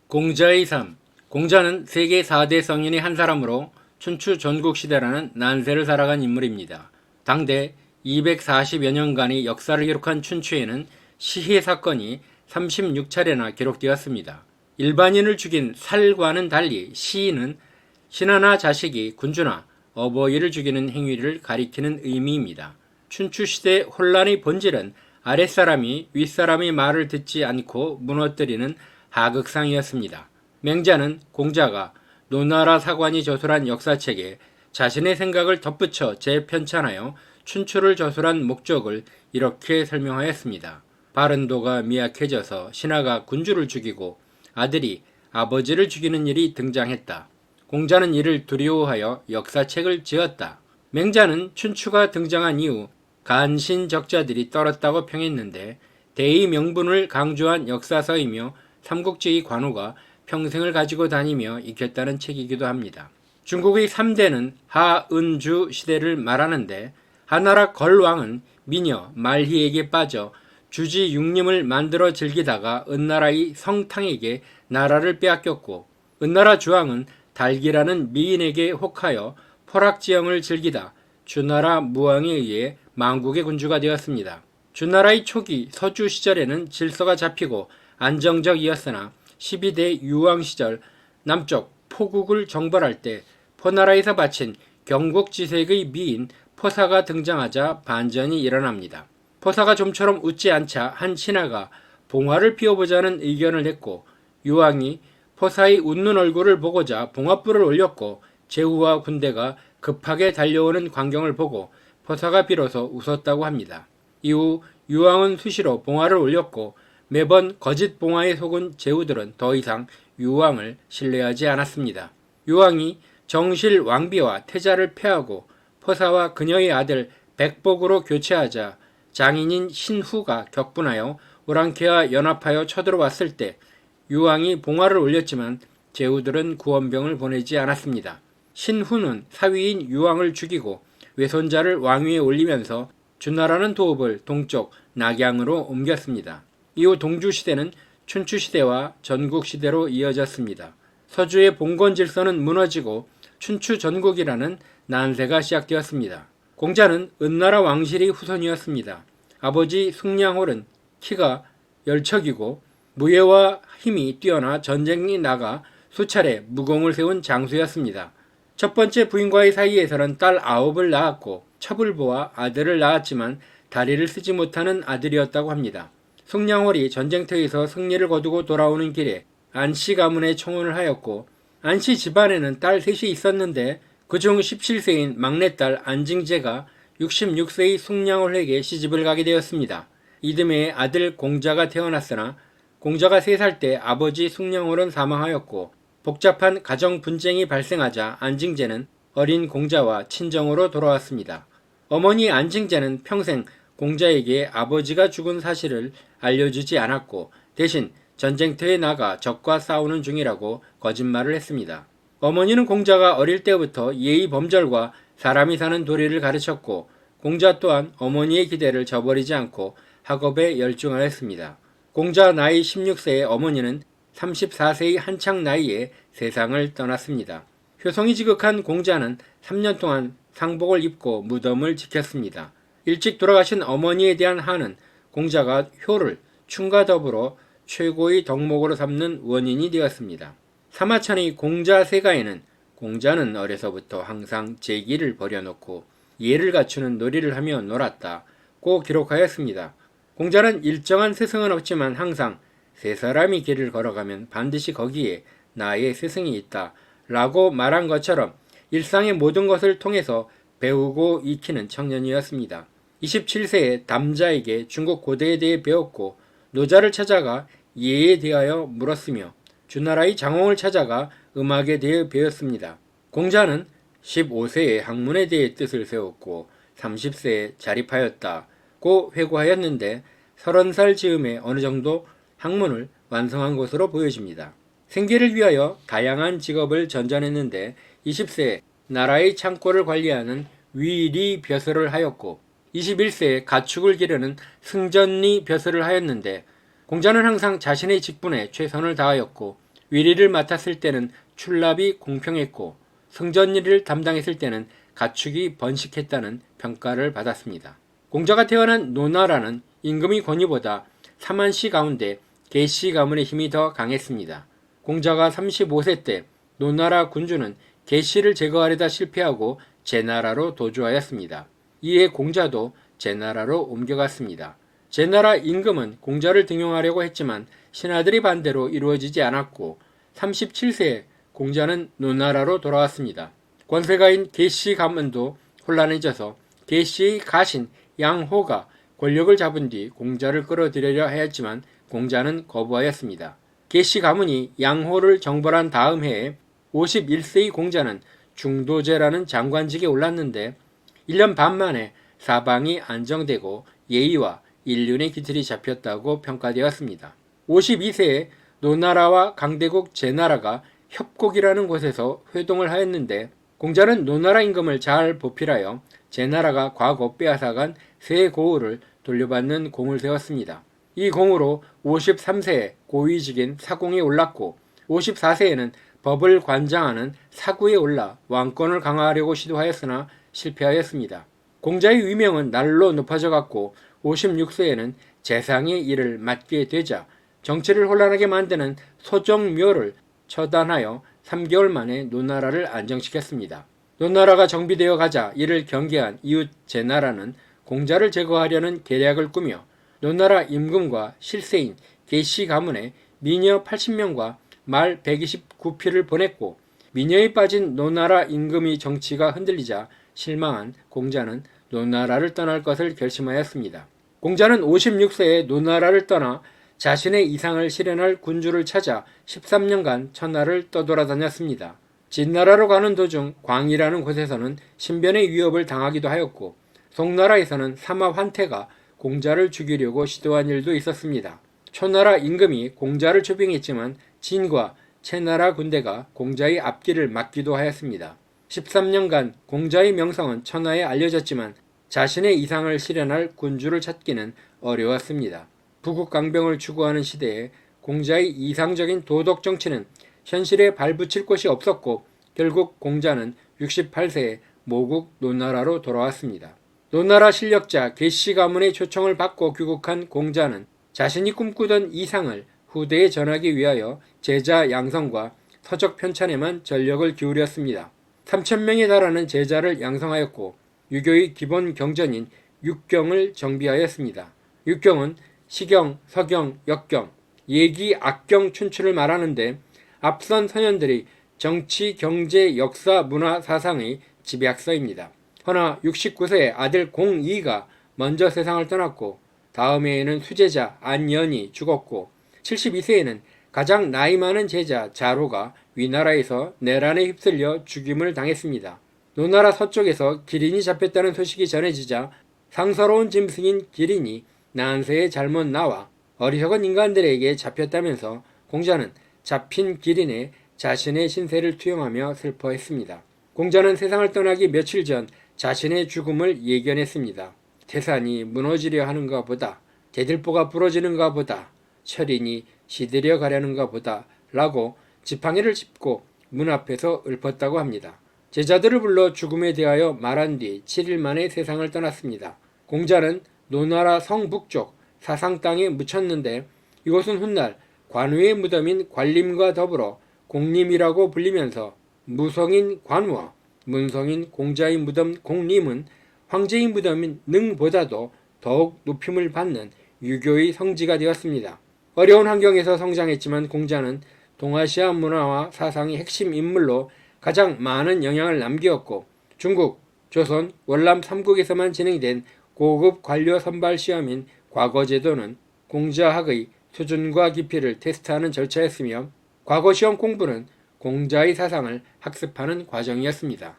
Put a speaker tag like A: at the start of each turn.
A: 공자의 삶. 공자는 세계 4대 성인의 한 사람으로 춘추 전국시대라는 난세를 살아간 인물입니다. 당대 240여 년간의 역사를 기록한 춘추에는 시해 사건이 36차례나 기록되었습니다. 일반인을 죽인 살과는 달리 시인은 신하나 자식이 군주나 어버이를 죽이는 행위를 가리키는 의미입니다. 춘추시대 혼란의 본질은 아랫사람이 윗사람의 말을 듣지 않고 무너뜨리는 하극상이었습니다. 맹자는 공자가 노나라 사관이 저술한 역사책에 자신의 생각을 덧붙여 재편찬하여 춘추를 저술한 목적을 이렇게 설명하였습니다. 바른도가 미약해져서 신하가 군주를 죽이고 아들이 아버지를 죽이는 일이 등장했다. 공자는 이를 두려워하여 역사책을 지었다. 맹자는 춘추가 등장한 이후 간신적자들이 떨었다고 평했는데 대의 명분을 강조한 역사서이며 삼국지의 관우가 평생을 가지고 다니며 익혔다는 책이기도 합니다. 중국의 3대는 하은주 시대를 말하는데 하나라 걸왕은 미녀 말희에게 빠져 주지육림을 만들어 즐기다가 은나라의 성탕에게 나라를 빼앗겼고 은나라 주왕은 달기라는 미인에게 혹하여 포락지형을 즐기다 주나라 무왕에 의해 망국의 군주가 되었습니다. 주나라의 초기 서주 시절에는 질서가 잡히고 안정적이었으나 12대 유왕 시절 남쪽 포국을 정벌할 때 포나라에서 바친 경국지색의 미인 포사가 등장하자 반전이 일어납니다. 포사가 좀처럼 웃지 않자 한 신하가 봉화를 피워보자는 의견을 냈고 유왕이 포사의 웃는 얼굴을 보고자 봉화불을 올렸고 제후와 군대가 급하게 달려오는 광경을 보고 포사가 비로소 웃었다고 합니다. 이후 유왕은 수시로 봉화를 올렸고 매번 거짓 봉화에 속은 제후들은 더 이상 유왕을 신뢰하지 않았습니다. 유왕이 정실 왕비와 태자를 패하고 포사와 그녀의 아들 백복으로 교체하자 장인인 신후가 격분하여 오랑캐와 연합하여 쳐들어왔을 때 유왕이 봉화를 올렸지만 제후들은 구원병을 보내지 않았습니다. 신후는 사위인 유왕을 죽이고 외손자를 왕위에 올리면서 주나라는 도읍을 동쪽 낙양으로 옮겼습니다. 이후 동주시대는 춘추시대와 전국시대로 이어졌습니다. 서주의 봉건 질서는 무너지고 춘추전국이라는 난세가 시작되었습니다. 공자는 은나라 왕실의 후손이었습니다. 아버지 숭량홀은 키가 열척이고 무예와 힘이 뛰어나 전쟁이 나가 수차례 무공을 세운 장수였습니다. 첫 번째 부인과의 사이에서는 딸 9을 낳았고 첩을보아 아들을 낳았지만 다리를 쓰지 못하는 아들이었다고 합니다. 숭량홀이 전쟁터에서 승리를 거두고 돌아오는 길에 안씨 가문에 청혼을 하였고 안씨 집안에는 딸 셋이 있었는데 그중 17세인 막내딸 안징제가 66세의 숭량홀에게 시집을 가게 되었습니다. 이듬해 아들 공자가 태어났으나 공자가 3살 때 아버지 숭량홀은 사망하였고 복잡한 가정 분쟁이 발생하자 안징제는 어린 공자와 친정으로 돌아왔습니다. 어머니 안징제는 평생 공자에게 아버지가 죽은 사실을 알려주지 않았고 대신 전쟁터에 나가 적과 싸우는 중이라고 거짓말을 했습니다. 어머니는 공자가 어릴 때부터 예의 범절과 사람이 사는 도리를 가르쳤고 공자 또한 어머니의 기대를 저버리지 않고 학업에 열중하였습니다. 공자 나이 16세의 어머니는 34세의 한창 나이에 세상을 떠났습니다. 효성이 지극한 공자는 3년 동안 상복을 입고 무덤을 지켰습니다. 일찍 돌아가신 어머니에 대한 한은 공자가 효를 춤과 더불어 최고의 덕목으로 삼는 원인이 되었습니다. 사마천의 공자세가에는 공자는 어려서부터 항상 제기를 버려놓고 예를 갖추는 놀이를 하며 놀았다고 기록하였습니다. 공자는 일정한 스승은 없지만 항상 세 사람이 길을 걸어가면 반드시 거기에 나의 스승이 있다 라고 말한 것처럼 일상의 모든 것을 통해서 배우고 익히는 청년이었습니다. 27세에 담자에게 중국 고대에 대해 배웠고 노자를 찾아가 예에 대하여 물었으며 주나라의 장홍을 찾아가 음악에 대해 배웠습니다. 공자는 15세에 학문에 대해 뜻을 세웠고 30세에 자립하였다고 회고하였는데 30살 즈음에 어느 정도 학문을 완성한 것으로 보여집니다. 생계를 위하여 다양한 직업을 전전했는데 20세에 나라의 창고를 관리하는 위리 벼슬을 하였고 21세에 가축을 기르는 승전리 벼슬을 하였는데 공자는 항상 자신의 직분에 최선을 다하였고 위리를 맡았을 때는 출납이 공평했고 성전일을 담당했을 때는 가축이 번식했다는 평가를 받았습니다. 공자가 태어난 노나라는 임금의 권위보다 사만시 가운데 계시 가문의 힘이 더 강했습니다. 공자가 35세 때 노나라 군주는 계시를 제거하려다 실패하고 제나라로 도주하였습니다. 이에 공자도 제나라로 옮겨갔습니다. 제나라 임금은 공자를 등용하려고 했지만 신하들이 반대로 이루어지지 않았고 37세에 공자는 노나라로 돌아왔습니다. 권세가인 계시 가문도 혼란해져서 계시의 가신 양호가 권력을 잡은 뒤 공자를 끌어들이려 하였지만 공자는 거부하였습니다. 계시 가문이 양호를 정벌한 다음 해에 51세의 공자는 중도제라는 장관직에 올랐는데 1년 반 만에 사방이 안정되고 예의와 인륜의 기틀이 잡혔다고 평가되었습니다. 52세에 노나라와 강대국 제나라가 협곡이라는 곳에서 회동을 하였는데 공자는 노나라 임금을 잘 보필하여 제나라가 과거 빼앗아간 세 고을을 돌려받는 공을 세웠습니다. 이 공으로 53세에 고위직인 사공에 올랐고 54세에는 법을 관장하는 사구에 올라 왕권을 강화하려고 시도하였으나 실패하였습니다. 공자의 위명은 날로 높아져 갔고 56세에는 재상의 일을 맡게 되자 정치를 혼란하게 만드는 소정묘를 처단하여 3개월 만에 노나라를 안정시켰습니다. 노나라가 정비되어 가자 이를 경계한 이웃 제나라는 공자를 제거하려는 계략을 꾸며 노나라 임금과 실세인 계시 가문에 미녀 80명과 말 129피를 보냈고 미녀에 빠진 노나라 임금의 정치가 흔들리자 실망한 공자는 노나라를 떠날 것을 결심하였습니다. 공자는 56세에 노나라를 떠나 자신의 이상을 실현할 군주를 찾아 13년간 천하를 떠돌아다녔습니다. 진나라로 가는 도중 광이라는 곳에서는 신변의 위협을 당하기도 하였고 송나라에서는 사마 환태가 공자를 죽이려고 시도한 일도 있었습니다. 초나라 임금이 공자를 초빙했지만 진과 채나라 군대가 공자의 앞길을 막기도 하였습니다. 13년간 공자의 명성은 천하에 알려졌지만 자신의 이상을 실현할 군주를 찾기는 어려웠습니다. 부국강병을 추구하는 시대에 공자의 이상적인 도덕 정치는 현실에 발붙일 곳이 없었고 결국 공자는 68세에 모국 노나라로 돌아왔습니다. 노나라 실력자 계시 가문의 초청을 받고 귀국한 공자는 자신이 꿈꾸던 이상을 후대에 전하기 위하여 제자 양성과 서적 편찬에만 전력을 기울였습니다. 3,000명에 달하는 제자를 양성하였고 유교의 기본 경전인 육경을 정비하였습니다. 육경은 시경, 서경, 역경, 예기, 악경, 춘추를 말하는데 앞선 선현들이 정치, 경제, 역사, 문화, 사상의 집약서입니다. 허나 69세에 아들 공이가 먼저 세상을 떠났고 다음 해에는 수제자 안연이 죽었고 72세에는 가장 나이 많은 제자 자로가 위나라에서 내란에 휩쓸려 죽임을 당했습니다. 노나라 서쪽에서 기린이 잡혔다는 소식이 전해지자 상서로운 짐승인 기린이 난세에 잘못 나와 어리석은 인간들에게 잡혔다면서 공자는 잡힌 기린에 자신의 신세를 투영하며 슬퍼했습니다. 공자는 세상을 떠나기 며칠 전 자신의 죽음을 예견했습니다. 태산이 무너지려 하는가 보다, 대들보가 부러지는가 보다, 철인이 시들여 가려는가 보다 라고 지팡이를 짚고 문 앞에서 읊었다고 합니다. 제자들을 불러 죽음에 대하여 말한 뒤 7일 만에 세상을 떠났습니다. 공자는 노나라 성북쪽 사상 땅에 묻혔는데 이곳은 훗날 관우의 무덤인 관림과 더불어 공림이라고 불리면서 무성인 관우와 문성인 공자의 무덤 공림은 황제의 무덤인 능보다도 더욱 높임을 받는 유교의 성지가 되었습니다. 어려운 환경에서 성장했지만 공자는 동아시아 문화와 사상의 핵심 인물로 가장 많은 영향을 남겼고 중국, 조선, 월남 3국에서만 진행된 고급 관료 선발 시험인 과거제도는 공자학의 수준과 깊이를 테스트하는 절차였으며 과거시험 공부는 공자의 사상을 학습하는 과정이었습니다.